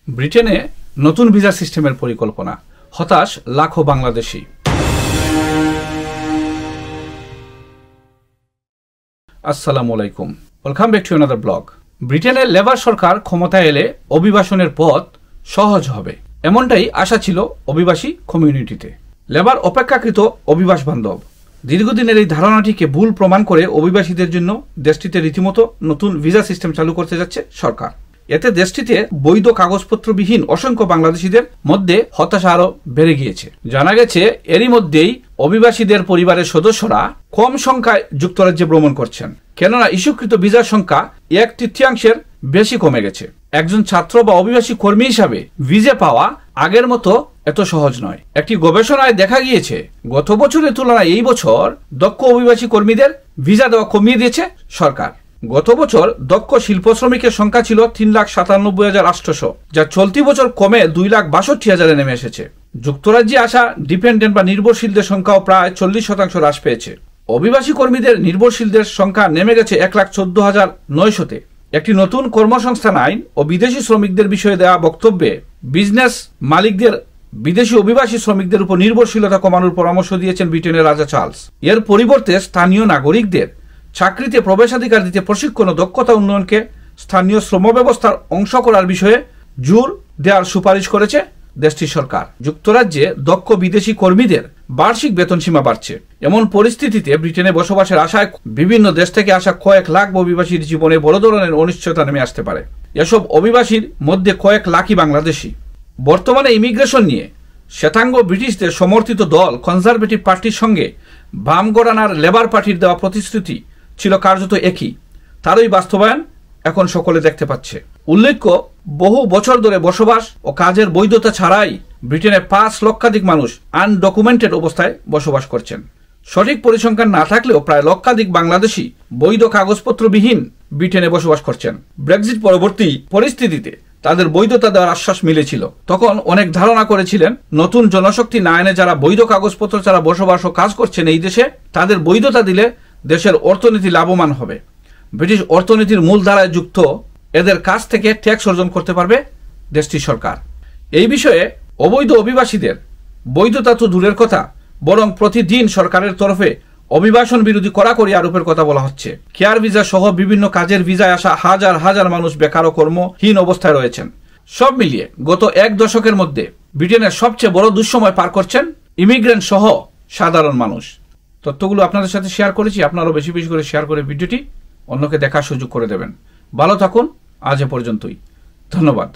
ব্রিটেনে নতুন ভিসা সিস্টেমের পরিকল্পনা, হতাশ লাখো বাংলাদেশি। আসসালামু আলাইকুম, welcome back to another blog. ব্রিটেনের লেবার সরকার ক্ষমতায় এলে অভিবাসনের পথ সহজ হবে, এমনটাই আশা ছিল অভিবাসী কমিউনিটিতে। লেবার অপেক্ষাকৃত অভিবাস বান্ধব। দীর্ঘদিনের এই ধারণাটিকে ভুল প্রমাণ করে অভিবাসীদের জন্য দেশটিতে রীতিমতো নতুন ভিসা সিস্টেম চালু করতে যাচ্ছে সরকার। এতে দেশটিতে বৈধ কাগজপত্রবিহীন অসংখ্য বাংলাদেশিদের মধ্যে হতাশা আরো বেড়ে গিয়েছে। জানা গেছে এরই মধ্যেই অভিবাসীদের পরিবারের সদস্যরা কম সংখ্যায় যুক্তরাজ্যে ভ্রমণ করছেন, কেননা ইস্যুকৃত ভিসার সংখ্যা 1/3 বেশি কমে গেছে। একজন ছাত্র বা অভিবাসী কর্মী হিসাবে ভিসা পাওয়া আগের মতো এত সহজ নয়। একটি গবেষণায় দেখা গিয়েছে গত বছরের তুলনায় এই বছর দক্ষ অভিবাসী কর্মীদের ভিসা দেওয়া কমিয়ে দিয়েছে সরকার। গত বছর দক্ষ শিল্প শ্রমিকের সংখ্যা ছিল 3,97,800, যা চলতি বছর কমে 2,62,000 নেমে এসেছে। যুক্তরাজ্যে আসা ডিপেন্ডেন্ট বা নির্ভরশীলদের সংখ্যাও প্রায় 40% হ্রাস পেয়েছে। অভিবাসী কর্মীদের নির্ভরশীলদের সংখ্যা নেমে গেছে 1,14,900-তে। একটি নতুন কর্মসংস্থান আইন ও বিদেশি শ্রমিকদের বিষয়ে দেওয়া বক্তব্যে বিজনেস মালিকদের বিদেশি অভিবাসী শ্রমিকদের উপর নির্ভরশীলতা কমানোর পরামর্শ দিয়েছেন ব্রিটেনের রাজা চার্লস। এর পরিবর্তে স্থানীয় নাগরিকদের চাকরিতে প্রবেশাধিকার দিতে প্রশিক্ষণ ও দক্ষতা উন্নয়নকে স্থানীয় শ্রম ব্যবস্থার অংশ করার বিষয়ে জোর দেওয়ার সুপারিশ করেছে দেশটির সরকার। যুক্তরাজ্যে দক্ষ বিদেশি কর্মীদের বার্ষিক বেতন সীমা বাড়ছে। এমন পরিস্থিতিতে ব্রিটেনে বসবাসের আশায় বিভিন্ন দেশ থেকে আসা কয়েক লাখ অভিবাসীর জীবনে বড় ধরনের অনিশ্চয়তা নেমে আসতে পারে। এসব অভিবাসীর মধ্যে কয়েক লাখই বাংলাদেশি। বর্তমানে ইমিগ্রেশন নিয়ে শ্বেতাঙ্গ ব্রিটিশদের সমর্থিত দল কনজারভেটিভ পার্টির সঙ্গে বাম ঘরানার লেবার পার্টির দেওয়া প্রতিশ্রুতি ছিল কার্যত একই। তারই বাস্তবায়ন এখন সকলে দেখতে পাচ্ছে। উল্লেখ্য, বহু বছর ধরে বসবাস ও কাজের বৈধতা ছাড়াই ব্রিটেনে 5 লক্ষাধিক মানুষ আনডকুমেন্টেড অবস্থায় বসবাস করছেন। সঠিক পরিসংখ্যান না থাকলেও প্রায় লক্ষাধিক বাংলাদেশি বৈধ কাগজপত্রবিহীন ব্রিটেনে বসবাস করছেন। ব্রেক্সিট পরবর্তী পরিস্থিতিতে তাদের বৈধতা দেওয়ার আশ্বাস মিলেছিল। তখন অনেক ধারণা করেছিলেন নতুন জনশক্তি না এনে যারা বৈধ কাগজপত্র ছাড়া বসবাস ও কাজ করছেন এই দেশে, তাদের বৈধতা দিলে দেশের অর্থনীতি লাভবান হবে। ব্রিটিশ অর্থনীতির মূল ধারায় যুক্ত এদের কাছ থেকে ট্যাক্স অর্জন করতে পারবে দেশটির সরকার। এই বিষয়ে অবৈধ অভিবাসীদের বৈধতা তো দূরের কথা, বরং প্রতিদিন সরকারের তরফে অভিবাসন বিরোধী কড়াকড়ি আরোপের কথা বলা হচ্ছে। কেয়ার ভিসা সহ বিভিন্ন কাজের ভিসায় আসা হাজার হাজার মানুষ বেকার ও কর্মহীন অবস্থায় রয়েছেন। সব মিলিয়ে গত 1 দশকের মধ্যে ব্রিটেনের সবচেয়ে বড় দুঃসময় পার করছেন ইমিগ্রেন্ট সহ সাধারণ মানুষ। তথ্যগুলো আপনাদের সাথে শেয়ার করেছি, আপনারাও বেশি বেশি করে শেয়ার করে ভিডিওটি অন্যকে দেখার সুযোগ করে দেবেন। ভালো থাকুন, আজ এ পর্যন্তই, ধন্যবাদ।